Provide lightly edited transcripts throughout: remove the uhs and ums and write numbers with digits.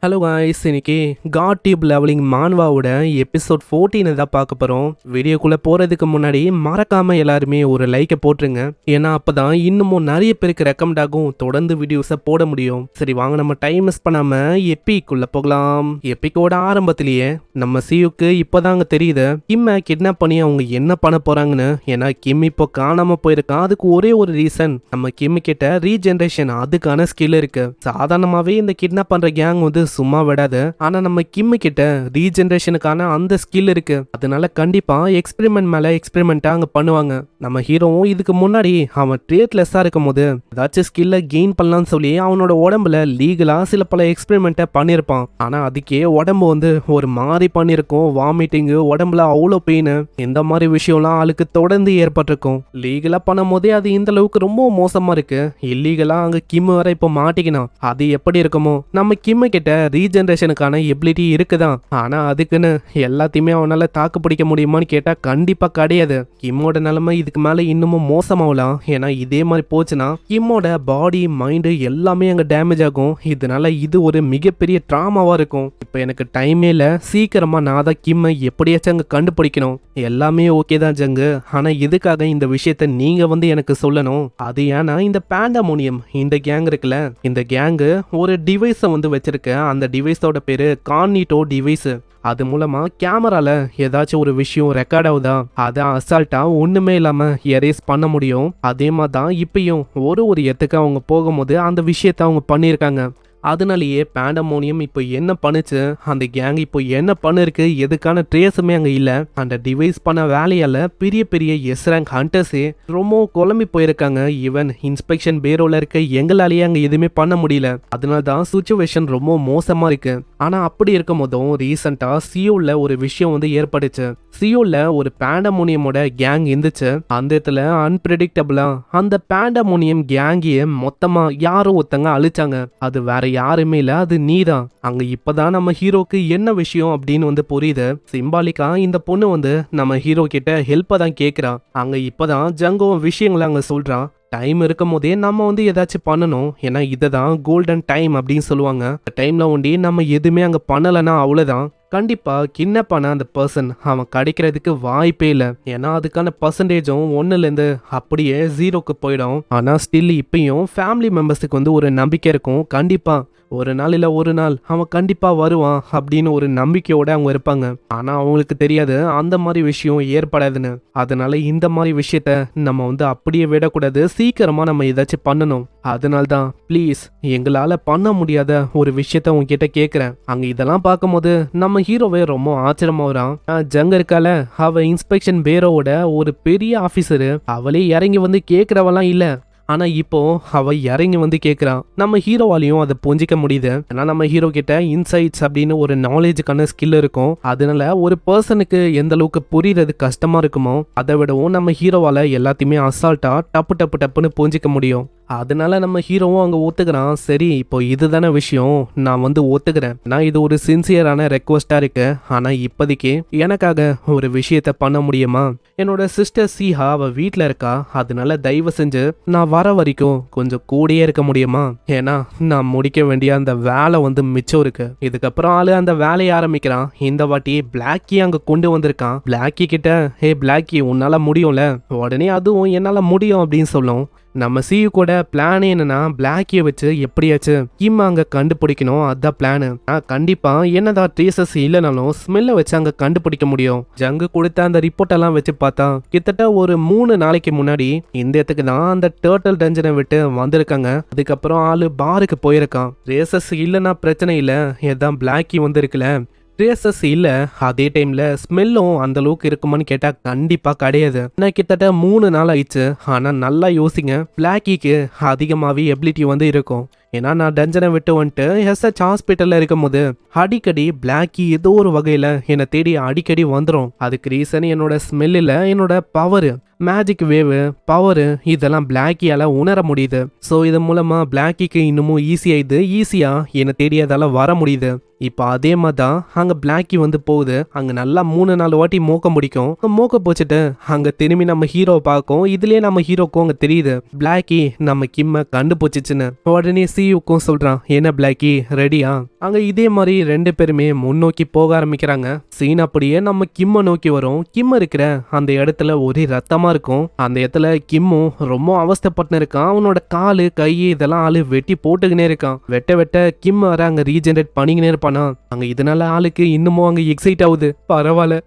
Hello guys, இன்னைக்கு God tube levelling மான்வாவோட episode 14 தான் பார்க்க போகிறோம். வீடியோக்குள்ளே போகிறதுக்கு முன்னாடி மறக்காமல் எல்லாருமே ஒரு லைக்கை போட்டுருங்க. ஏன்னா அப்போ தான் இன்னமும் நிறைய பேருக்கு ரெக்கமெண்ட் ஆகும், தொடர்ந்து வீடியோஸை போட முடியும். சரி வாங்க, நம்ம டைம் மிஸ் பண்ணாமல் எப்பிக்குள்ளே போகலாம். எப்பிக்கோட ஆரம்பத்திலேயே நம்ம சியூக்கு இப்போதாங்க தெரியுது கிம்மை கிட்னாப் பண்ணி அவங்க என்ன பண்ண போகிறாங்கன்னு. ஏன்னா கிம் இப்போ காணாமல் போயிருக்கான். அதுக்கு ஒரே ஒரு ரீசன், நம்ம கிம் கிட்ட ரீஜென்ரேஷன் அதுக்கான ஸ்கில் இருக்கு. சாதாரணமாகவே இந்த கிட்னாப் பண்ணுற கேங் வந்து சும்மா விடாது. ஆனா நம்ம கிம்மு கிட்ட ரீஜெனரேஷனுக்கான அந்த ஸ்கில் இருக்கு. அதனால கண்டிப்பா எக்ஸ்பெரிமெண்ட் மேல எக்ஸ்பெரிமெண்ட் அங்க பண்ணுவாங்க. நம்ம ஹீரோவும் இதுக்கு முன்னாடி அவன் ட்ரேட்லெஸ்ஸா இருக்கும் போது ஏதாச்சும் ஸ்கில்ல கெயின் பண்ணலாம்னு சொல்லி அவனோட உடம்புல லீகலா சில பல எக்ஸ்பெரிமெண்ட்டை பண்ணிருப்பான். ஆனா அதுக்கே உடம்பு வந்து ஒரு மாதிரி பண்ணிருக்கும். வாமிட்டிங்கு, உடம்புல அவ்வளோ பெயின், இந்த மாதிரி விஷயம்லாம் ஆளுக்கு தொடர்ந்து ஏற்பட்டிருக்கும். லீகலா பண்ணும் போதே அது இந்த அளவுக்கு ரொம்ப மோசமா இருக்கு. இல்லீகலா அங்க கிம் வர இப்போ மாட்டிக்கணும். அது எப்படி இருக்குமோ? நம்ம கிம்மு கிட்ட ரீஜெனரேஷனுக்கான எபிலிட்டி இருக்குதான். ஆனா அதுக்குன்னு எல்லாத்தையுமே அவனால தாக்கு பிடிக்க முடியுமான்னு கேட்டா கண்டிப்பா கிடையாது. கிம்மோட நிலைமை இதுக்கு மேல இன்னமும் மோசமாகலாம். ஏன்னா இதே மாதிரி போச்சுன்னா கிம்மோட பாடி மைண்டு எல்லாமே அங்க டேமேஜ் ஆகும். இதனால இது ஒரு மிகப்பெரிய டிராமாவா இருக்கும். இப்ப எனக்கு டைமே இல்ல, சீக்கிரமா நான் தான் கிம்மை எப்படியாச்சும் அங்க கண்டுபிடிக்கணும். எல்லாமே ஓகே தான் ஜங்கு, ஆனா எதுக்காக இந்த விஷயத்த நீங்க வந்து எனக்கு சொல்லணும்? அது ஏன்னா இந்த பேண்டமோனியம் இந்த கேங் இருக்குல்ல, இந்த கேங்கு ஒரு டிவைஸை வந்து வச்சிருக்க. அந்த டிவைஸோட பேரு கார்னிட்டோ டிவைஸ். அது மூலமா கேமரால ஏதாச்சும் ஒரு விஷயம் ரெக்கார்ட் ஆகுதா அதை அசால்ட்டா ஒண்ணுமே இல்லாம எரேஸ் பண்ண முடியும். அதே மாதிரி தான் இப்பயும் ஒரு இடத்துக்கு அவங்க போகும்போது அந்த விஷயத்த அவங்க பண்ணியிருக்காங்க. அதனாலேயே பேண்டமோனியம் இப்போ என்ன பண்ணுச்சு, அந்த கேங் இப்போ என்ன பண்ணிருக்கு, எதுக்கான ட்ரேஸுமே அங்கே இல்லை. அந்த டிவைஸ் பண்ண வேலையால் பெரிய பெரிய எஸ் ரேங்க் ஹண்டர்ஸே ரொம்ப குழம்பி போயிருக்காங்க. ஈவன் இன்ஸ்பெக்ஷன் பேரோல இருக்க எங்களாலேயே அங்கே எதுவுமே பண்ண முடியல. அதனால தான் சுச்சுவேஷன் ரொம்ப மோசமாக இருக்கு. ஆனால் அப்படி இருக்கும் போதும் ரீசெண்டாக சியோல ஒரு விஷயம் வந்து ஏற்பட்டுச்சு. சியோல ஒரு பேண்டமோனியமோட கேங் இருந்துச்சு. அந்த இடத்துல அன்பிரடிக்டபிளா அந்த பேண்டமோனியம் கேங்கிய மொத்தமா யாரோ ஒருத்தங்க அழிச்சாங்க. அது வேற யாருமே இல்ல, அது நீதான். அங்க இப்பதான் நம்ம ஹீரோக்கு என்ன விஷயம் அப்படின்னு வந்து புரியுது. சிம்பாலிக்கா இந்த பொண்ணு வந்து நம்ம ஹீரோ கிட்ட ஹெல்ப்பை தான் கேட்கிறா. அங்க இப்பதான் ஜங்கோ விஷயங்களை அங்க சொல்றான். டைம் இருக்கும் போதே நம்ம வந்து ஏதாச்சும் பண்ணணும். ஏன்னா இதை தான் கோல்டன் டைம் அப்படின்னு சொல்லுவாங்க. டைம்ல ஒண்டி நம்ம எதுவுமே அங்க பண்ணலைன்னா அவ்வளவுதான். கண்டிப்பா கிட்னாப் பண்ண அந்த பர்சன் அவன் கிடைக்கிறதுக்கு வாய்ப்பே இல்லை. ஏன்னா அதுக்கான பர்சன்டேஜும் 1லேருந்து அப்படியே 0க்கு போயிடும். ஆனா ஸ்டில் இப்பயும் ஃபேமிலி மெம்பர்ஸுக்கு வந்து ஒரு நம்பிக்கை இருக்கும். கண்டிப்பா ஒரு நாள் இல்லை ஒரு நாள் அவன் கண்டிப்பா வருவான் அப்படின்னு ஒரு நம்பிக்கையோட அவங்க இருப்பாங்க. ஆனா அவங்களுக்கு தெரியாது அந்த மாதிரி விஷயம் ஏற்படாதுன்னு. அதனால இந்த மாதிரி விஷயத்த நம்ம வந்து அப்படியே விடக்கூடாது. சீக்கிரமா நம்ம ஏதாச்சும் பண்ணணும். அதனால்தான் ப்ளீஸ் எங்களால பண்ண முடியாத ஒரு விஷயத்த உங்ககிட்ட கேட்கிறேன். அங்க இதெல்லாம் பார்க்கும்போது நம்ம ஹீரோவே ரொம்ப ஆச்சரியமா வரான். ஜங்க இருக்கால, அவ இன்ஸ்பெக்ஷன் பேரோட ஒரு பெரிய ஆபீசரு. அவளே இறங்கி வந்து கேட்கிறவெல்லாம் இல்ல. ஆனா இப்போ அவ இறங்கி வந்து கேட்கிறான். நம்ம ஹீரோவாலையும் அதை புரிஞ்சிக்க முடியுது. ஏன்னா நம்ம ஹீரோ கிட்ட இன்சைட்ஸ் அப்படின்னு ஒரு நாலேஜுக்கான ஸ்கில் இருக்கும். அதனால ஒரு பர்சனுக்கு எந்த அளவுக்கு புரியறது கஷ்டமா இருக்குமோ அதை விடவும் நம்ம ஹீரோவால எல்லாத்தையுமே அசால்ட்டா டப்பு டப்பு டப்புன்னு புரிஞ்சிக்க முடியும். அதனால நம்ம ஹீரோவும் அங்க ஒத்துக்கிறான். சரி இப்போ இதுதானே விஷயம், நான் வந்து ஒத்துக்கிறேன். நான் இது ஒரு சின்சியரான ரெக்வஸ்டா இருக்கு. ஆனா இப்போதைக்கு எனக்காக ஒரு விஷயத்த பண்ண முடியுமா? என்னோட சிஸ்டர் சீஹா அவ வீட்டுல இருக்கா. அதனால தயவு செஞ்சு நான் வர வரைக்கும் கொஞ்சம் கூடயே இருக்க முடியுமா? ஏன்னா நான் முடிக்க வேண்டிய அந்த வேலை வந்து மிச்சம் இருக்கு. இதுக்கப்புறம் ஆளு அந்த வேலையை ஆரம்பிக்கிறான். இந்த வாட்டி பிளாக்கி அங்க கொண்டு வந்திருக்கான். பிளாக்கி கிட்ட, ஹே பிளாக்கி உன்னால முடியும்ல? உடனே அதுவும் என்னால முடியும் அப்படின்னு சொல்லும். நம்ம சியூ கூட பிளான் என்னன்னா பிளாக்கிய வச்சு எப்படியாச்சும் கிம் அங்க கண்டுபிடிக்கணும். அதான் பிளானு. கண்டிப்பா என்னதான் ட்ரேசஸ் இல்லைனாலும் ஸ்மெல்ல வச்சு அங்க கண்டுபிடிக்க முடியும். ஜங்கு கொடுத்த அந்த ரிப்போர்ட் எல்லாம் வச்சு பார்த்தா கிட்டத்தட்ட ஒரு 3 நாளைக்கு முன்னாடி இந்த இடத்துக்கு தான் அந்த டர்ட்டில் டஞ்சனை விட்டு வந்திருக்காங்க. அதுக்கப்புறம் ஆளு பாருக்கு போயிருக்கான். ட்ரேசஸ் இல்லைன்னா பிரச்சனை இல்லை, ஏதான் பிளாக்கி வந்து இருக்குல்ல. ட்ரேசஸ் இல்ல, அதே டைம்ல ஸ்மெல்லும் அந்த அளவுக்கு இருக்குமான்னு கேட்டா கண்டிப்பா கிடையாது. நான் கிட்டத்தட்ட 3 நாள் ஆயிடுச்சு. ஆனா நல்லா யோசிங்க, பிளாக்கிக்கு அதிகமாவே எபிலிட்டி வந்து இருக்கும். ஏன்னா நான் டஞ்சனை விட்டு வந்துட்டு எஸ்ஹெச் ஹாஸ்பிட்டல்ல இருக்கும் போது அடிக்கடி பிளாக்கி ஏதோ ஒரு வகையில என்னை தேடி அடிக்கடி வந்துடும். அதுக்கு ரீசன் என்னோட ஸ்மெல் இல்ல, என்னோட பவரு, மேஜிக் வேவு, பவரு இதெல்லாம் பிளாக்கியால உணர முடியுது. ஸோ இது மூலமா பிளாக்கிக்கு இன்னமும் ஈஸியா என்னை தேடியதால வர முடியுது. இப்போ அதே மாதிரி தான் அங்க பிளாக்கி வந்து போகுது. அங்க நல்லா 3-4 வாட்டி மோக்க முடிக்கும். மோக்க போச்சுட்டு அங்க திரும்பி நம்ம ஹீரோ பார்க்கும். இதுலயே நம்ம ஹீரோக்கும் அங்க தெரியுது பிளாக்கி நம்ம கிம்ம கண்டுபிடிச்சிச்சுன்னு. உடனே சியூக்கும் சொல்றான், என்ன பிளாக்கி ரெடியா? அங்க இதே மாதிரி ரெண்டு பேருமே முன்னோக்கி போக ஆரம்பிக்கிறாங்க. சீன் அப்படியே நம்ம கிம்ம நோக்கி வரும். கிம் இருக்கிற அந்த இடத்துல ஒரே ரத்தமா இருக்கும். அந்த இடத்துல கிம்மும் ரொம்ப அவஸ்தைப்பட்டு இருக்கான். அவனோட காலு கை இதெல்லாம் ஆளு வெட்டி போட்டுக்கினே இருக்கான். வெட்ட வெட்ட கிம் வர அங்க ரீஜெனரேட் பண்ணிக்கினே இருப்பானா. அங்க இதனால ஆளுக்கு இன்னமும் அங்க எக்ஸைட் ஆகுது. பரவாயில்ல,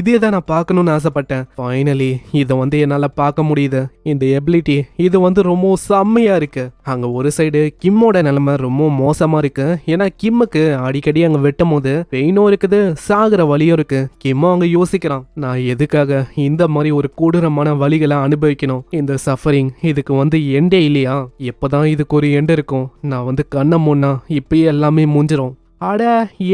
இதேதான் நான் பார்க்கணும்னு ஆசைப்பட்டேன். ஃபைனலி இதை என்னால பார்க்க முடியுது. இந்த எபிலிட்டி இது ரொம்ப செம்மையா இருக்கு. அங்க ஒரு சைடு கிம்மோட நிலைமை ரொம்ப மோசமா இருக்கு. ஏன்னா கிம்முக்கு அடிக்கடி அங்க வெட்டும் போது பெயினும் இருக்குது, சாகுற வலியும் இருக்கு. கிம்மும் அங்க யோசிக்கிறான், நான் எதுக்காக இந்த மாதிரி ஒரு கொடூரமான வலிகளை அனுபவிக்கணும்? இந்த சஃபரிங் இதுக்கு எண்டே இல்லையா? எப்பதான் இதுக்கு ஒரு எண்டு இருக்கும்? நான் கண்ணை மூடனா இப்பயே எல்லாமே முடிஞ்சிரும். அட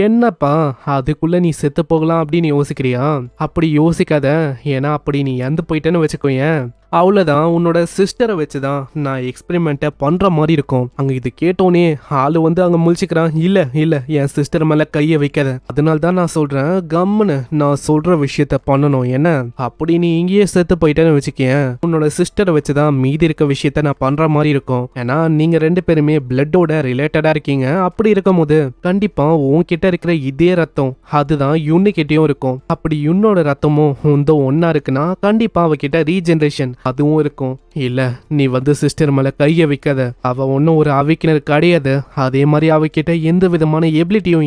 என்னப்பா, அதுக்குள்ள நீ செத்து போகலாம் அப்படின்னு யோசிக்கிறியா? அப்படி யோசிக்காத. ஏன்னா அப்படி நீ இறந்து போயிட்டேன்னு வச்சுக்கோயேன், அவ்வளோதான். உன்னோட சிஸ்டரை வச்சுதான் நான் எக்ஸ்பெரிமெண்ட்டை பண்ற மாதிரி இருக்கும். அங்க இது கேட்டோன்னே ஆளு அங்க முழிச்சுக்கிறான். இல்ல என் சிஸ்டர் மேல கையை வைக்காத. அதனால தான் நான் சொல்றேன், கம்முன்னு நான் சொல்ற விஷயத்த பண்ணணும். என்ன அப்படி நீ இங்கேயே செத்து போயிட்டேன்னு வச்சுக்கேன், உன்னோட சிஸ்டரை வச்சுதான் மீதி இருக்க விஷயத்த நான் பண்ற மாதிரி இருக்கும். ஏன்னா நீங்க ரெண்டு பேருமே பிளட்டோட ரிலேட்டடா இருக்கீங்க. அப்படி இருக்கும் போது கண்டிப்பா உன்கிட்ட இருக்கிற இதே ரத்தம் அதுதான் யுன்னுகிட்டயும் இருக்கும். அப்படி யுன்னோட ரத்தமும் ஒன்னா இருக்குன்னா கண்டிப்பா அவகிட்ட ரீஜெனரேஷன் அதுவும் இருக்கும். இல்ல நீ சிஸ்டர் மேல கைய வைக்காத. அவ ஒன்னும் ஒரு அவிக்கினர் கிடையாது. அதே மாதிரி அவகிட்ட எந்த விதமான எபிலிட்டியும்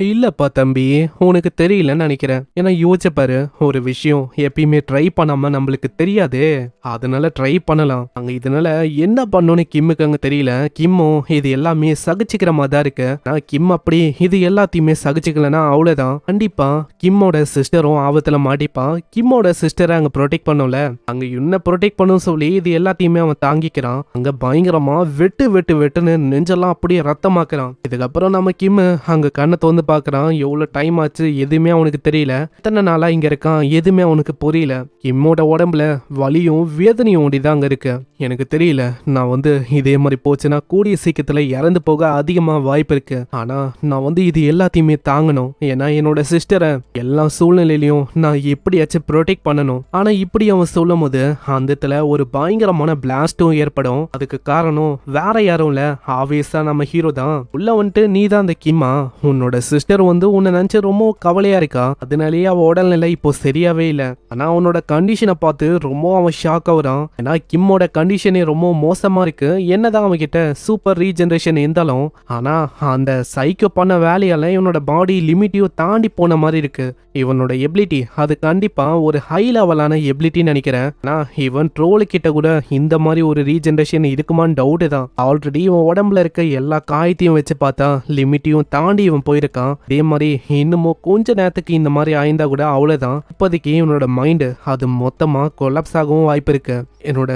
இல்லப்பா தம்பி, உனக்கு தெரியலன்னு நினைக்கிறேன். ஏன்னா யோசிச்சு பாரு, ஒரு விஷயம் எப்பயுமே ட்ரை பண்ணாம நம்மளுக்கு தெரியாதே, அதனால ட்ரை பண்ணலாம். அங்க இதனால என்ன பண்ணணும்னு கிம்முக்கு அங்க தெரியல. கிம்மும் இது எல்லாமே சகிச்சுக்கிற மாதிரி தான் இருக்கு. கிம் அப்படி இது எல்லாத்தையுமே சகிச்சுக்கலன்னா அவ்வளவுதான். கண்டிப்பா கிம்மோட சிஸ்டரும் ஆபத்துல மாட்டிப்பா. கிம்மோட சிஸ்டரை அங்க ப்ரொடெக்ட் பண்ணும்ல, அங்க இன்னும் ப்ரொடெக்ட் பண்ணும் சொல்லி இது எல்லாத்தையுமே அவன் தாங்கிக்கிறான். அங்க பயங்கரமா வெட்டுன்னு நெஞ்செல்லாம் அப்படியே ரத்தமாக்குறான். இதுக்கப்புறம் நம்ம கிம் அங்க கண்ணை தோந்து பாக்குறான். எவ்வளவு டைம் ஆச்சு எதுவுமே அவனுக்கு தெரியல. எத்தனை நாளா இங்க இருக்கான் எதுவுமே அவனுக்கு புரியல. கிம்மோட உடம்புல வலியும் வேதனையும் ஓடிதான் அங்க இருக்கு. எனக்கு தெரியல, நான் இதே மாதிரி போச்சுன்னா கூடிய சீக்கிரத்துல இறந்து போக அதிகமா வாய்ப்பு இருக்கு. ஆனா நான் இது எல்லாத்தையுமே தாங்கணும். ஏன்னா என்னோட சிஸ்டரை எல்லா சூழ்நிலையிலையும் நான் எப்படியாச்சும் ப்ரொடெக்ட் பண்ணணும். ஆனா இப்படி அவன் சொல்லும் போது அந்த இடத்துல ஒரு பயங்கரமான பிளாஸ்டும் ஏற்படும். அதுக்கு காரணம் வேற யாரும் இல்ல, ஆப்வியஸா நம்ம ஹீரோ தான். உள்ள நீ தான் அந்த கிம்மா. உன்னோட சிஸ்டர் உன்னை நினைச்சு ரொம்ப கவலையா இருக்கா. அதனாலேயே அவ உடல்நிலை இப்போ சரியாவே இல்ல. ஆனா அவனோட கண்டிஷனை பார்த்து ரொம்ப அவன் ஷாக் ஆகுறான். ஏன்னா கிம்மோட கண்டிஷனே ரொம்ப மோசமா இருக்கு. என்னதான் அவன் கிட்ட சூப்பர் ரீஜெனரேஷன் இருந்தாலும் ஆனா அந்த சைக்கோ பண்ண வேலையால இவனோட பாடி லிமிட்டையும் தாண்டி போன மாதிரி இருக்கு. இவனோட எபிலிட்டி அது கண்டிப்பா ஒரு ஹை லெவலான எபிலிட்டின்னு நினைக்கிறேன். இவன் ட்ரோலு கிட்ட கூட இந்த மாதிரி ஒரு ரீஜெனரேஷன் இருக்குமான்னு டவுட் தான். ஆல்ரெடி இவன் உடம்புல இருக்க எல்லா காயத்தையும் வச்சு பார்த்தா லிமிட்டையும் தாண்டி இவன் போயிருக்கான். அதே மாதிரி இன்னமும் கொஞ்ச நேரத்துக்கு இந்த மாதிரி ஆயிருந்தா கூட அவ்வளவுதான். இப்போதைக்கு இவனோட மைண்டு அது மொத்தமா கொலாப்ஸ் ஆகவும் வாய்ப்பு இருக்கு. என்னோட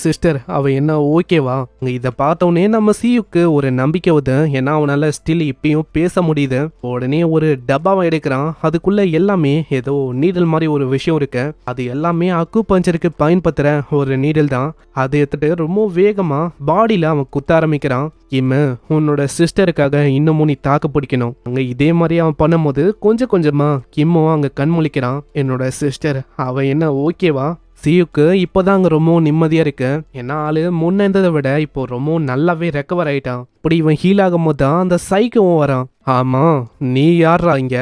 சிஸ்டர் அவ என்ன ஓகேவா? இதை பார்த்தோன்னே நம்ம சியுக்கு ஒரு நம்பிக்கை வருது. ஏன்னா அவனால ஸ்டில் இப்பயும் பேச முடியுது. உடனே ஒரு டப்பாவை எடுக்கிறான். அதுக்குள்ள எல்லாமே ஏதோ நீடல் மாதிரி ஒரு விஷயம் இருக்கு. அது எல்லாமே அக்குபஞ்சருக்கு பயன்படுத்துற ஒரு நீடல் தான். அதை எடுத்துட்டு ரொம்ப வேகமா பாடியில அவன் குத்த ஆரம்பிக்கிறான். உன்னோட சிஸ்டருக்காக இன்னமும் நீ தாக்கு பிடிக்கணும். அங்க இதே மாதிரி அவன் பண்ணும்போது கொஞ்சம் கொஞ்சமா கிம்மும் அங்க கண்மொழிக்கிறான். என்னோட சிஸ்டர் அவ என்ன ஓகேவா? சியுக்கு இப்போதான் அங்க ரொம்ப நிம்மதியா இருக்கு. ஏன்னா ஆளு முன்ன இருந்ததை விட இப்போ ரொம்ப நல்லாவே ரெக்கவர் ஆயிட்டான். இப்படி இவன் ஹீல் ஆகும் போது தான் அந்த சைக்கும் வரான். ஆமா, நீ யாரா இங்க?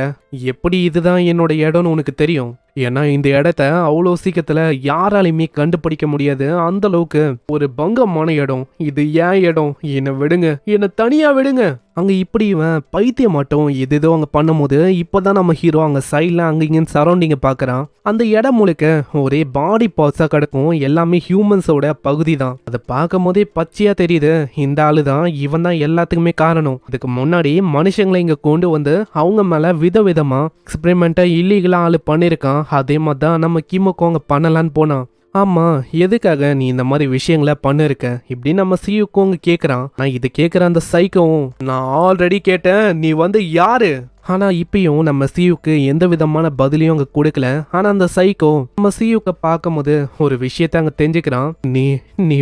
எப்படி இதுதான் என்னோட இடம்னு உனக்கு தெரியும்? ஏன்னா இந்த இடத்த அவ்வளோ சீக்கிரத்துல யாராலையுமே கண்டுபிடிக்க முடியாது. அந்த அளவுக்கு ஒரு பங்கமான இடம் இது. ஏன் இடம்? என்னை விடுங்க, என்னை தனியா விடுங்க. அங்க இப்படி இவன் பைத்தியம் மட்டும் எதோ அங்க பண்ணும் போது இப்பதான் நம்ம ஹீரோ அங்க சைட்ல அங்க இங்க சரௌண்டிங்க பாக்குறான். அந்த இடம் முழுக்க ஒரே பாடி பார்ட்ஸா கிடக்கும். எல்லாமே ஹியூமன்ஸோட பகுதி தான். அதை பார்க்கும் போதே பச்சையா தெரியுது, இந்த ஆளு தான், இவன் தான் எல்லாத்துக்குமே காரணம். இதுக்கு முன்னாடி மனுஷங்களை இங்க கொண்டு அவங்க மேல விதவிதமா எக்ஸ்பெரிமெண்ட்டை இல்லீகலா ஆளு பண்ணிருக்கான். அதே மாதிரி தான் நம்ம கிம்முக்கு அவங்க பண்ணலான்னு போனான். ஆமா, எதுக்காக நீ இந்த மாதிரி விஷயங்களை பண்ணிருக்க இப்படின்னு நம்ம சியுக்கும் கேக்குறான். நான் இது கேக்குற அந்த சைக்கவும், நான் ஆல்ரெடி கேட்டேன், நீ யாரு? ஆனா இப்பயும் நம்ம சியுக்கு எந்த விதமான பதிலையும் அங்க கொடுக்கல. ஆனா அந்த சைக்கோ நம்ம சியுக்க பார்க்கும் போது ஒரு விஷயத்த அங்க தெரிஞ்சுக்கிறான். நீ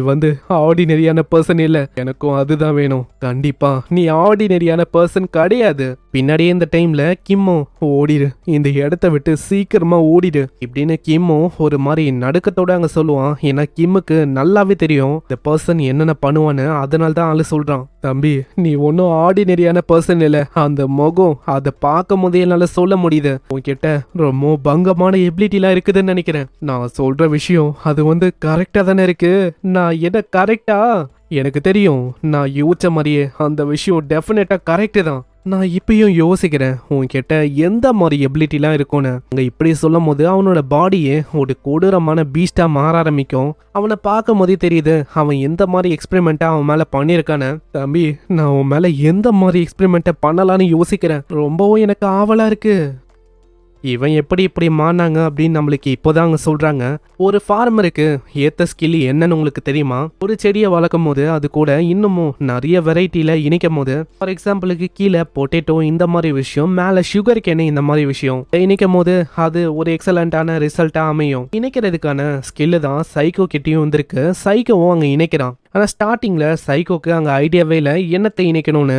ஆர்டினரியான பர்சன் இல்ல, எனக்கும் அதுதான் வேணும். கண்டிப்பா நீ ஆர்டினரியான பர்சன் கிடையாது. பின்னாடியே இந்த டைம்ல கிம்மோ ஓடிடு, இந்த இடத்த விட்டு சீக்கிரமா ஓடிடு இப்படின்னு கிம்மோ ஒரு மாதிரி நடுக்கத்தோட அங்க சொல்லுவான். ஏன்னா கிம்முக்கு நல்லாவே தெரியும் இந்த பர்சன் என்னென்ன பண்ணுவான்னு. அதனால தான் ஆளு சொல்றான். தம்பி, நீ ஒன்றும் ஆர்டினரியான பர்சன் இல்லை. அந்த முகம் அதை பார்க்கும் போதே என்னால சொல்ல முடியுது. உன்கிட்ட ரொம்ப பங்கமான எபிலிட்டிலாம் இருக்குதுன்னு நினைக்கிறேன். நான் சொல்ற விஷயம் அது கரெக்டா தானே இருக்கு. நான் என்ன கரெக்டா? எனக்கு தெரியும், நான் யோசிச்ச மாதிரியே அந்த விஷயம் டெஃபினட்டா கரெக்டு தான். நான் இப்பயும் யோசிக்கிறேன் உன்கிட்ட எந்த மாதிரி எபிலிட்டிலாம் இருக்கும்னு. அங்கே இப்படி சொல்லும் போது அவனோட பாடியே ஒரு கொடூரமான பீஸ்டா மாற ஆரம்பிக்கும். அவனை பார்க்கும் போதே தெரியுது அவன் எந்த மாதிரி எக்ஸ்பெரிமெண்ட்டை அவன் மேலே பண்ணியிருக்கானு. தம்பி, நான் உன் மேலே எந்த மாதிரி எக்ஸ்பெரிமெண்ட்டை பண்ணலான்னு யோசிக்கிறேன். ரொம்பவும் எனக்கு ஆவலா இருக்கு. இவன் எப்படி இப்படி மாறினாங்க அப்படின்னு நம்மளுக்கு இப்போதான் அவங்க சொல்றாங்க. ஒரு ஃபார்மருக்கு ஏத்த ஸ்கில் என்னன்னு உங்களுக்கு தெரியுமா? ஒரு செடியை வளர்க்கும் போது அது கூட இன்னமும் நிறைய வெரைட்டியில இணைக்கும் போது, ஃபார் எக்ஸாம்பிளுக்கு கீழே பொட்டேட்டோ இந்த மாதிரி விஷயம், மேல சுகர் கேனு இந்த மாதிரி விஷயம் இணைக்கும் போது அது ஒரு எக்ஸலண்டான ரிசல்ட்டா அமையும். இணைக்கிறதுக்கான ஸ்கில்லு தான் சைக்கோ கிட்டயும் வந்திருக்கு. சைக்கோவும் அங்க இணைக்கிறான். ஆனால் ஸ்டார்டிங்கில் சைக்கோக்கு அங்கே ஐடியாவே இல்லை என்னத்தை இணைக்கணும்னு.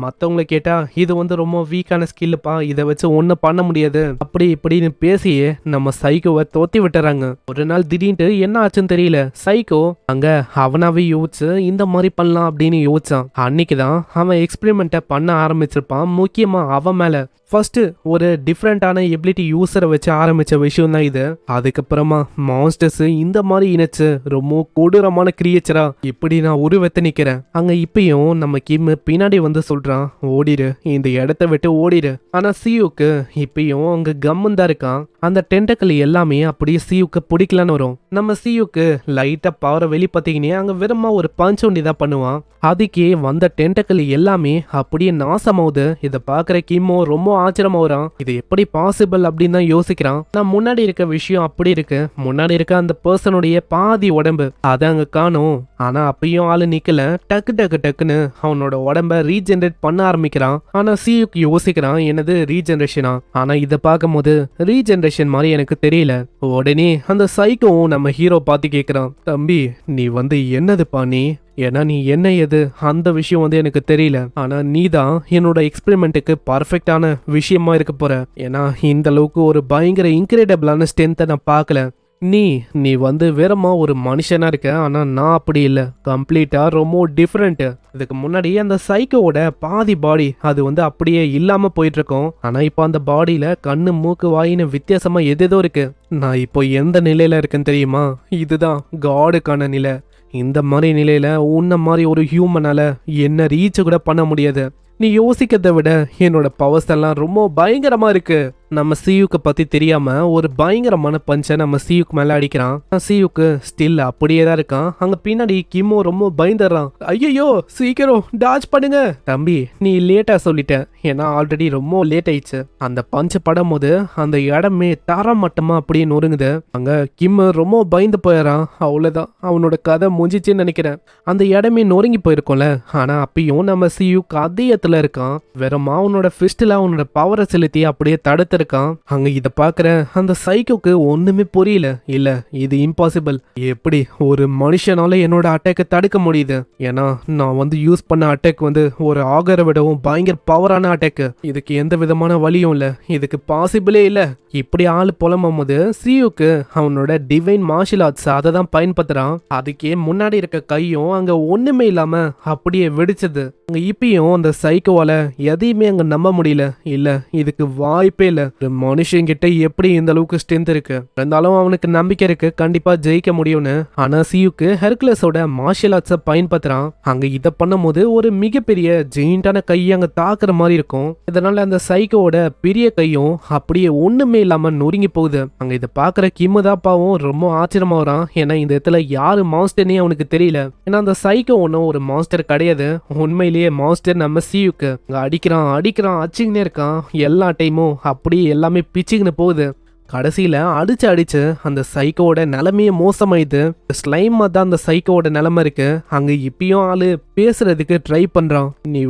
மற்றவங்களை கேட்டால் இது ரொம்ப வீக்கான ஸ்கில்லுப்பா, இதை வச்சு ஒன்றும் பண்ண முடியாது அப்படி இப்படின்னு பேசியே நம்ம சைக்கோவை தோத்தி விட்டுறாங்க. ஒரு நாள் திடீர்னு என்ன ஆச்சுன்னு தெரியல, சைக்கோ அங்கே அவனாவே யோசிச்சு இந்த மாதிரி பண்ணலாம் அப்படின்னு யோசிச்சான். அன்னைக்கு தான் அவன் எக்ஸ்பெரிமெண்ட்டை பண்ண ஆரம்பிச்சிருப்பான். முக்கியமாக அவன் மேலே ஃபர்ஸ்ட் ஒரு டிஃப்ரெண்டான எபிலிட்டி யூஸரை வச்சு ஆரம்பிச்ச விஷயம் தான் இது. அதுக்கப்புறமா மான்ஸ்டர்ஸ் இந்த மாதிரி இணைச்சு ரொம்ப கொடூரமான கிரியேச்சரா இப்படி நான் உருவத்தை நிக்கிறேன். அங்க இப்பயும் நம்ம கிம் பின்னாடி சொல்றான், ஓடிடு, இந்த இடத்த விட்டு ஓடிடு. ஆனா சியூக்கு இப்பயும் அங்க கம்மன் தான் இருக்கான். அந்த டென்டக்கல் எல்லாமே அப்படியே சியூக்கு பிடிக்கலான்னு வரும். நம்ம சியூக்கு லைட்டா பவரை வெளிப்பத்தீங்கன்னே அங்க வெறுமா ஒரு பஞ்ச் ஒண்டி தான் பண்ணுவான். அதுக்கே வந்த டென்டக்கல் எல்லாமே அப்படியே நாசமாவுது. இதை பாக்குற கிம்மோ ரொம்ப ஆச்சரியமா வரான். இது எப்படி பாசிபிள் அப்படின்னு தான் யோசிக்கிறான். நான் முன்னாடி இருக்க விஷயம் அப்படி இருக்கு, முன்னாடி இருக்க அந்த பர்சனுடைய பாதி உடம்பு அதை அங்க காணும். ஆனா அப்பயும் ஆளு நிக்கல. டக்கு டக்கு டக்குன்னு அவனோட உடம்ப ரீஜெனரேட் பண்ண ஆரம்பிக்கிறான். ஆனா சியூக்கு யோசிக்கிறான், என்னது ரீஜெனரேஷனா? ஆனா இதை பார்க்கும் போது ரீஜெனரேஷன் மாதிரி எனக்கு தெரியல. உடனே அந்த சைக்கோவும் நம்ம ஹீரோ பார்த்து கேட்கிறான், தம்பி நீ என்னதுப்பா நீ? ஏன்னா நீ என்ன எது அந்த விஷயம் எனக்கு தெரியல. ஆனா நீ தான் என்னோட எக்ஸ்பெரிமெண்ட்டுக்கு பர்ஃபெக்டான விஷயமா இருக்க போற. ஏன்னா இந்த அளவுக்கு ஒரு பயங்கர இன்கிரெடிபிளான ஸ்ட்ரென்த்தை நான் பார்க்கல. நீ வேறமா ஒரு மனுஷனா இருக்க. ஆனா நான் அப்படி இல்லை, கம்ப்ளீட்டா ரொம்ப டிஃப்ரெண்ட். இதுக்கு முன்னாடி அந்த சைக்கோவோட பாதி பாடி அது அப்படியே இல்லாம போயிட்டு இருக்கும். ஆனா இப்போ அந்த பாடியில கண்ணு மூக்கு வாயின்னு வித்தியாசமா எதேதோ இருக்கு. நான் இப்போ எந்த நிலையில இருக்கேன்னு தெரியுமா? இதுதான் காடுக்கான நிலை. இந்த மாதிரி நிலையில உன்ன மாதிரி ஒரு ஹியூமனால என்ன ரீச் கூட பண்ண முடியாது. நீ யோசிக்கிறத விட என்னோட பவர்ஸ் எல்லாம் ரொம்ப பயங்கரமா இருக்கு. நம்ம சியூக்கு பத்தி தெரியாம ஒரு பயங்கரமான பஞ்சை நம்ம சியூக்கு மேல அடிக்கிறான். சியூக்கு ஸ்டில் அப்படியே தான் இருக்கான். அங்க பின்னாடி கிம்மோ ரொம்ப பயந்துடுறான். ஐயோ சீக்கிரம் டாச் பண்ணுங்க. தம்பி நீ லேட்டா சொல்லிட்ட, ஏன்னா ஆல்ரெடி ரொம்ப லேட் ஆயிடுச்சு. அந்த பஞ்சை படும் போது அந்த இடமே தர மட்டமா அப்படியே நொறுங்குது. அங்க கிம் ரொம்ப பயந்து போயிடறான். அவ்வளவுதான், அவனோட கதை முடிஞ்சிச்சுன்னு நினைக்கிறேன். அந்த இடமே நொறுங்கி போயிருக்கோம்ல. ஆனா அப்பயும் நம்ம சியூக்கு அதே இடத்துல இருக்கான். வெறுமா அவனோட ஃபிஸ்ட்ல அவனோட பவரை செலுத்தி அப்படியே தடுத்து இருக்கான். அங்க இத பாக்குற அந்த சைக்கோக்கு ஒண்ணுமே புரியல. இல்ல இது இம்பாசிபிள். எப்படி ஒரு மனுஷனால என்னோட அட்டாக்கை தடுக்க முடியுது? ஏன்னா நான் யூஸ் பண்ண அட்டாக் ஒரு ஆகரை விடவும் பயங்கர பவரான அட்டாக். இதுக்கு எந்த விதமான வழியும் இல்ல, இதுக்கு பாசிபிளே இல்ல. இப்படி ஆளு புலம்பும் போது சியூக்கு அவனோட டிவைன் மார்ஷியல் ஆர்ட்ஸ் அதை தான் பயன்படுத்துறான். அதுக்கே முன்னாடி இருக்க கையும் அங்க ஒண்ணுமே இல்லாம அப்படியே வெடிச்சது. அங்க இப்பயும் அந்த சைக்கோவால எதையுமே அங்க நம்ப முடியல. இல்ல இதுக்கு வாய்ப்பே இல்ல. ஒரு மனுஷன் கிட்ட எப்படி இந்த அளவுக்கு ஸ்ட்ரென்த் இருக்கு? இருந்தாலும் அவனுக்கு நம்பிக்கை இருக்கு கண்டிப்பா ஜெயிக்க முடியும்னு. ஆனா சியூக்கு ஹெர்குலஸோட மார்ஷியல் ஆர்ட்ஸை பயன்படுத்துறான். அங்க இதை பண்ணும் போது ஒரு மிகப்பெரிய ஜெயிண்டான கை அங்க தாக்குற மாதிரி இருக்கும். இதனால அந்த சைக்கோவோட பெரிய கையும் அப்படியே ஒண்ணுமே இல்லாம நொறுங்கி போகுது. அங்க இதை பாக்குற கிம்முதாப்பாவும் ரொம்ப ஆச்சரியமா வரான். ஏன்னா இந்த இடத்துல யாரு மான்ஸ்டர்னே அவனுக்கு தெரியல. ஏன்னா அந்த சைக்கோ ஒன்னும் ஒரு மான்ஸ்டர் கிடையாது. உண்மையிலேயே மான்ஸ்டர் நம்ம சியூக்கு. அடிக்கிறான் அடிச்சுக்கினே இருக்கான். எல்லா டைமும் அப்படியே எல்லாமே பிச்சுக்கின்னு போகுது. கடைசியில அடிச்சு அந்த சைக்கோட நிலைமையே மோசமாயிது. ஸ்லைம் தான் அந்த சைக்கோட நிலைமை இருக்கு. அங்க இப்பயும் ஆளு பேசுறதுக்கு ட்ரை பண்றான். நீ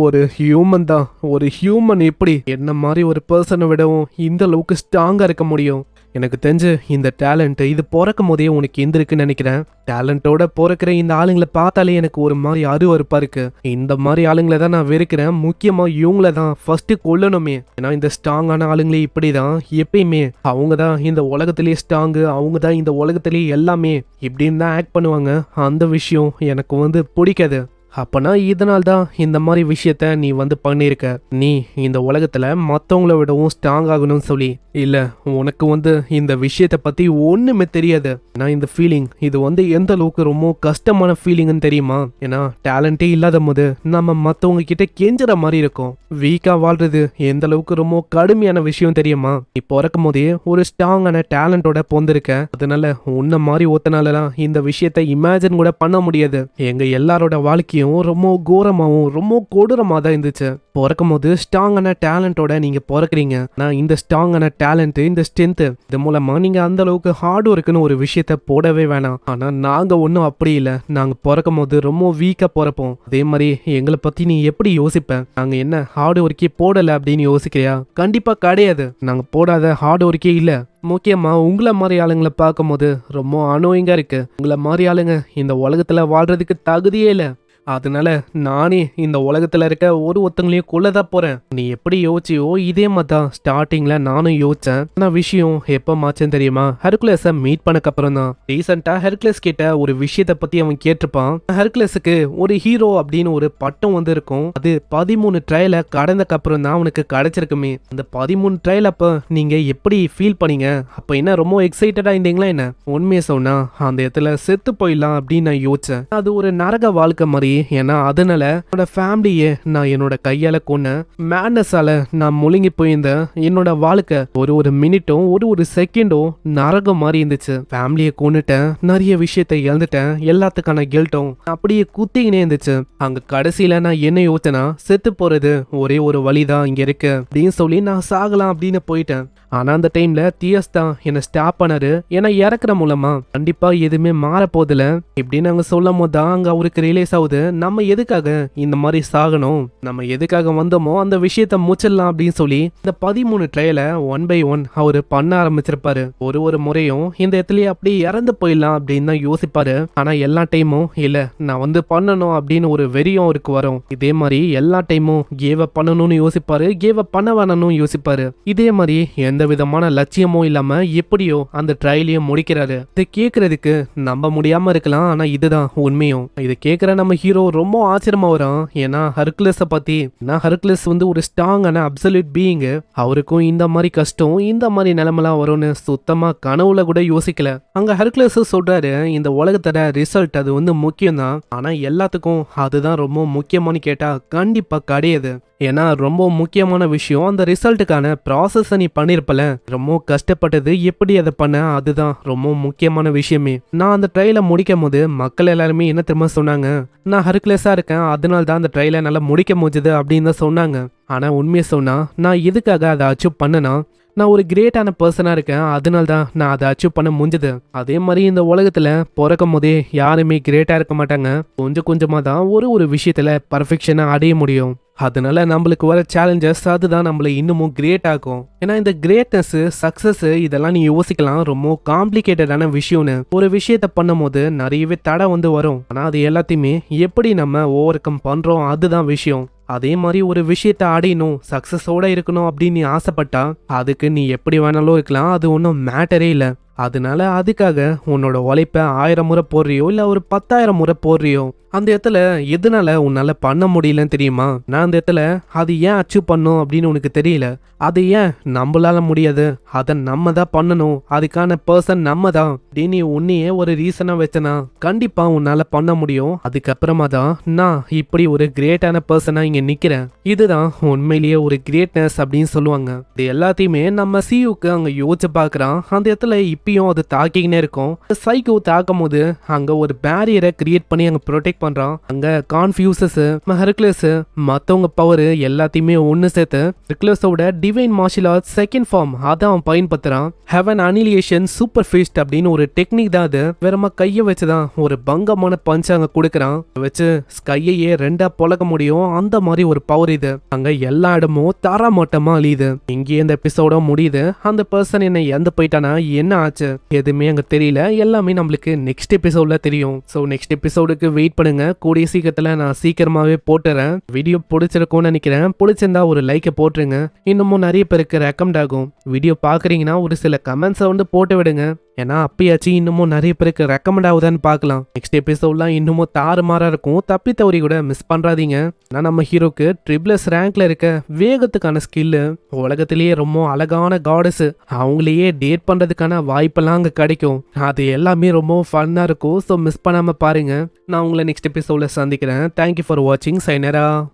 ஒரு ஹியூமன் தான். ஒரு ஹியூமன் எப்படி என்ன மாதிரி ஒரு பர்சனை விடவும் இந்த அளவுக்கு ஸ்ட்ராங்கா இருக்க முடியும்? எனக்கு தெரிஞ்சு இந்த டேலண்ட் இது பிறக்கும் போதே உனக்கு இருந்திருக்குன்னு நினைக்கிறேன். டேலண்டோட பிறக்கிற இந்த ஆளுங்களை பார்த்தாலே எனக்கு ஒரு மாதிரி அருவருப்பா இருக்கு. இந்த மாதிரி ஆளுங்களை தான் நான் வெறுக்கிறேன். முக்கியமா இவங்கள தான் ஃபர்ஸ்ட் கொல்லணுமே. ஏன்னா இந்த ஸ்ட்ராங்கான ஆளுங்களே இப்படிதான் எப்பயுமே. அவங்க தான் இந்த உலகத்திலேயே ஸ்ட்ராங்கு, அவங்க தான் இந்த உலகத்திலேயே எல்லாமே இப்படின்னு தான் ஆக்ட் பண்ணுவாங்க. அந்த விஷயம் எனக்கு பிடிக்காது. அப்பனா இதனால்தான் இந்த மாதிரி விஷயத்த நீ வந்து பண்ணியிருக்க. நீ இந்த உலகத்துல மத்தவங்கள விடவும் ஸ்ட்ராங் ஆகணும்னு சொல்லி. இல்ல, உனக்கு வந்து இந்த விஷயத்த பத்தி ஒண்ணுமே தெரியாது. நான் இந்த ஃபீலிங் இது வந்து எந்த அளவுக்கு ரொம்ப கஷ்டமான ஃபீலிங்னு தெரியுமா? ஏன்னா டேலண்டே இல்லாத போது நம்ம மத்தவங்க கிட்ட கெஞ்சுற மாதிரி இருக்கும். வீக்கா வாழ்றது எந்த அளவுக்கு ரொம்ப கடுமையான விஷயம் தெரியுமா? நீ பிறக்கும் போதே ஒரு ஸ்ட்ராங்கான டேலண்டோட பொந்திருக்க. அதனால உன்ன மாதிரி ஒத்தனாலலாம் இந்த விஷயத்த இமேஜின் கூட பண்ண முடியாது. எங்க எல்லாரோட வாழ்க்கையும் ரொம்ப கோரமாவும் ரொம்ப கொடூரமா தான் இருந்துச்சு. பிறக்கும் போது ஸ்ட்ராங்கான டேலண்டோட நீங்க பிறக்குறீங்க. நான் இந்த ஸ்ட்ராங்கான டேலண்ட், இந்த ஸ்ட்ரென்த், இது மூலமா நீங்க அந்த அளவுக்கு ஹார்ட் ஒர்க்குன்னு ஒரு விஷயத்த போடவே வேணாம். ஆனா நாங்க ஒன்றும் அப்படி இல்லை. நாங்க பிறக்கும் போது ரொம்ப வீக்கா பிறப்போம். அதே மாதிரி எங்களை பத்தி நீ எப்படி யோசிப்ப? நாங்க என்ன ஹார்ட் ஒர்க்கே போடல அப்படின்னு யோசிக்கிறியா? கண்டிப்பா கிடையாது. நாங்க போடாத ஹார்ட் ஒர்க்கே இல்ல. முக்கியமா உங்களை மாதிரி ஆளுங்களை பார்க்கும் போது ரொம்ப அனோயிங்கா இருக்கு. உங்களை மாதிரி ஆளுங்க இந்த உலகத்துல வாழ்றதுக்கு தகுதியே இல்லை. அதனால நானே இந்த உலகத்துல இருக்க ஒருத்தங்களையும் கொல்லதான் போறேன். நீ எப்படி யோசிச்சியோ இதே மாதிரி தான் ஸ்டார்டிங்ல நானும் யோசிச்சேன். ஆனா விஷயம் எப்ப மாச்சுன்னு தெரியுமா? ஹெர்குலஸை மீட் பண்ணக்கு அப்புறம் தான். ரீசெண்டா ஹெர்குலஸ் கிட்ட ஒரு விஷயத்த பத்தி அவன் கேட்டிருப்பான். ஹெர்குலஸுக்கு ஒரு ஹீரோ அப்படின்னு ஒரு பட்டம் வந்து இருக்கும். அது 13 ட்ரையல கடந்தக்கு அப்புறம் தான் அவனுக்கு கிடைச்சிருக்குமே. அந்த 13 ட்ரையல் அப்ப நீங்க எப்படி ஃபீல் பண்ணீங்க? அப்ப என்ன ரொம்ப எக்ஸைட்டடா இருந்தீங்களா என்ன? உண்மையை சொன்னா அந்த இடத்துல செத்து போயிடலாம் அப்படின்னு நான் யோசிச்சேன். அது ஒரு நரக வாழ்க்கை மாதிரி. ஏன்னா அதனால என்னோட ஃபேமிலியே நான் என்னோட கையால கொன்ன மேட்னஸால நான் முழுங்கி போயிருந்தேன். என்னோட வாழ்க்கை ஒரு மினிட்டும் ஒரு செகண்டும் நரகம் மாதிரி இருந்துச்சு. ஃபேமிலியை கொன்னுட்டேன், நிறைய விஷயத்தை இழந்துட்டேன், எல்லாத்துக்கான கில்ட்டும் அப்படியே குத்திக்கினே இருந்துச்சு. அங்க கடைசியில நான் என்ன யோசிச்சேன்னா, செத்து போறது ஒரே ஒரு வழிதான் இங்க இருக்கு அப்படின்னு சொல்லி நான் சாகலாம் அப்படின்னு போயிட்டேன். ஆனா அந்த டைம்ல தியஸ் தான் என்ன ஸ்டாப் பண்ணாரு. ஏன்னா இறக்குற மூலமா கண்டிப்பா எதுவுமே மாற போதில்ல இப்படின்னு அங்க சொல்லும் போது தான் அங்க அவருக்கு ரியலைஸ் ஆகுது, நம்ம எதுக்காக இந்த மாதிரி சாகணும், நம்ம எதுக்காக வந்தோமோ அந்த விஷயத்த முச்சிடலாம் அப்படின்னு சொல்லி இந்த 13 ட்ரையல 1 by 1 அவரு பண்ண ஆரம்பிச்சிருப்பாரு. ஒரு முறையும் இந்த இடத்துலயே அப்படியே இறந்து போயிடலாம் அப்படின்னு தான் யோசிப்பாரு. ஆனா எல்லா டைமும் இல்ல நான் வந்து பண்ணணும் அப்படின்னு ஒரு வெறியும் அவருக்கு வரும். இதே மாதிரி எல்லா டைமும் கேவ பண்ணணும்னு யோசிப்பாரு, கேவ பண்ண வேணும்னு யோசிப்பாரு. இதே மாதிரி எந்த விதமான லட்சியமும் இல்லாம எப்படியோ அந்த ட்ரையலையும் முடிக்கிறாரு. இதை கேட்கறதுக்கு நம்ப முடியாம இருக்கலாம், ஆனா இதுதான் உண்மையும். இது கேட்கிற நம்ம ஹீரோ ரொம்ப ஆச்சரியமா வரும். ஏன்னா ஹெர்குலஸை பத்தி, ஹெர்குலஸ் வந்து ஒரு ஸ்ட்ராங்கான அப்சல்யூட் பீயிங். அவருக்கும் இந்த மாதிரி கஷ்டம், இந்த மாதிரி நிலைமெல்லாம் வரும்னு சுத்தமா கனவுல கூட யோசிக்கல. அங்க ஹெர்குலஸ் சொல்றாரு, இந்த உலகத்தோட ரிசல்ட் அது வந்து முக்கியம் தான், ஆனா எல்லாத்துக்கும் அதுதான் ரொம்ப முக்கியமானு கேட்டா கண்டிப்பா கிடையாது. ஏன்னா ரொம்ப முக்கியமான விஷயம் அந்த ரிசல்ட்டுக்கான ப்ராசஸ் நீ பண்ணிருப்பல, ரொம்ப கஷ்டப்பட்டது எப்படி அதை பண்ண, அதுதான் ரொம்ப முக்கியமான விஷயமே. நான் அந்த ட்ரையலை முடிக்கும் போது மக்கள் எல்லாருமே என்ன தெரியுமா சொன்னாங்க, நான் ஹெர்குலஸா இருக்கேன் அதனால தான் அந்த ட்ரையலை நல்லா முடிக்க முடிஞ்சது அப்படின்னு தான் சொன்னாங்க. ஆனா உண்மையை சொன்னா நான் எதுக்காக அதை அச்சீவ் பண்ணனா, நான் ஒரு கிரேட்டான பர்சனா இருக்கேன் அதனால தான் நான் அதை அச்சீவ் பண்ண முடிஞ்சது. அதே மாதிரி இந்த உலகத்துல பிறக்கும் போதே யாருமே கிரேட்டா இருக்க மாட்டாங்க. கொஞ்சம் கொஞ்சமா தான் ஒரு விஷயத்துல பர்ஃபெக்ஷனா அடைய முடியும். அதனால நம்மளுக்கு வர சேலஞ்சஸ் அதுதான் நம்மள இன்னமும் கிரேட் ஆகும். ஏன்னா இந்த கிரேட்னஸ், சக்சஸ் இதெல்லாம் நீ யோசிக்கலாம் ரொம்ப காம்ப்ளிகேட்டடான விஷயம்னு. ஒரு விஷயத்த பண்ணும் போது நிறையவே தடை வந்து வரும். ஆனா அது எல்லாத்தையுமே எப்படி நம்ம ஓவர் கம் பண்றோம் அதுதான் விஷயம். அதே மாதிரி ஒரு விஷயத்த அடையணும், சக்சஸோட இருக்கணும் அப்படின்னு நீ ஆசைப்பட்டா அதுக்கு நீ எப்படி வேணாலும் இருக்கலாம், அது ஒன்றும் மேட்டரே இல்லை. அதனால அதுக்காக உன்னோட உழைப்ப 1000 முறை போடுறியோ இல்ல ஒரு 10,000 முறை போடுறியோ, அந்த இடத்துல எதனால உன்னால பண்ண முடியலன்னு தெரியுமா? நான் அந்த இடத்துல அது ஏன் அச்சீவ் பண்ணும் அப்படின்னு உனக்கு தெரியல. அது ஏன் நம்மளால முடியாது, அதை நம்ம தான் பண்ணணும், அதுக்கான பர்சன் நம்ம தான் அப்படின்னு உன்னையே ஒரு ரீசனா வச்சனா கண்டிப்பா உன்னால பண்ண முடியும். அதுக்கப்புறமா தான் நான் இப்படி ஒரு கிரேட்டான பர்சனா இங்க நிக்கிறேன். இதுதான் உண்மையிலேயே ஒரு கிரேட்னஸ் அப்படின்னு சொல்லுவாங்க. இது எல்லாத்தையுமே நம்ம சியூக்கு அங்க யோசிச்சு பாக்குறான். அந்த இடத்துல இப்பயும் அது தாக்கிக்கினே இருக்கும். சைக்கோ தாக்கும் போது அங்க ஒரு பேரியரை கிரியேட் பண்ணி அங்க ப்ரொடெக்ட் பண்றான். அங்க கான்ஃபியூசஸ், ஹெர்குலஸ், மத்தவங்க பவர் எல்லாத்தையுமே ஒன்னு சேர்த்து ஹெர்குலஸோட divine martial arts second form அதை அவன் பயன்படுத்துறான். ஹெவன் அனிலியேஷன் சூப்பர் ஃபிஸ்ட் அப்படின்னு ஒரு டெக்னிக் தான். அது வெறுமா கையை வச்சுதான் ஒரு பங்கமான பஞ்ச் அங்க கொடுக்கறான். வச்சு கையையே 2ஆ பொழக்க முடியும், அந்த மாதிரி ஒரு பவர் இது. அங்க எல்லா இடமும் தாராமட்டமா அழியுது. இங்கே இந்த எபிசோட முடியுது. அந்த பர்சன் என்ன இறந்து போயிட்டானா, என்ன ஆச்சு எதுவுமே அங்க தெரியல. எல்லாமே நம்மளுக்கு நெக்ஸ்ட் எபிசோட்ல தெரியும். ஸோ நெக்ஸ்ட் எபிசோடுக்கு வெயிட் பண்ணுங்க. கூடிய சீக்கிரத்துல நான் சீக்கிரமாவே போட்டுறேன். வீடியோ பிடிச்சிருக்கும்னு நினைக்கிறேன். பிடிச்சிருந்தா ஒரு லைக்கை போட்டுருங்க. இன்னமும் நிறைய பேருக்கு ரெக்கமெண்ட் ஆகும். வீடியோ பாக்குறீங்கன்னா ஒரு சில கமெண்ட்ஸை வந்து போட்டு விடுங்க. ஏன்னா அப்பயாச்சும் இன்னமும் நிறைய பேருக்கு ரெக்கமெண்ட் ஆகுதான்னு பார்க்கலாம். நெக்ஸ்ட் எபிசோட்லாம் இன்னமும் தாறுமாறா இருக்கும். தப்பி தவறி கூட மிஸ் பண்றாதீங்க. ஆனா நம்ம ஹீரோக்கு ட்ரிபிள்எஸ் ரேங்க்ல இருக்க வேகத்துக்கான ஸ்கில்லு, உலகத்திலேயே ரொம்ப அழகான காடஸ், அவங்களையே டேட் பண்றதுக்கான வாய்ப்பெல்லாம் அங்க கிடைக்கும். அது எல்லாமே ரொம்ப ஃபன்னா இருக்கும். ஸோ மிஸ் பண்ணாம பாருங்க. நான் உங்களை நெக்ஸ்ட் எபிசோட்ல சந்திக்கிறேன். தேங்க்யூ ஃபார் வாட்சிங். சைனரா.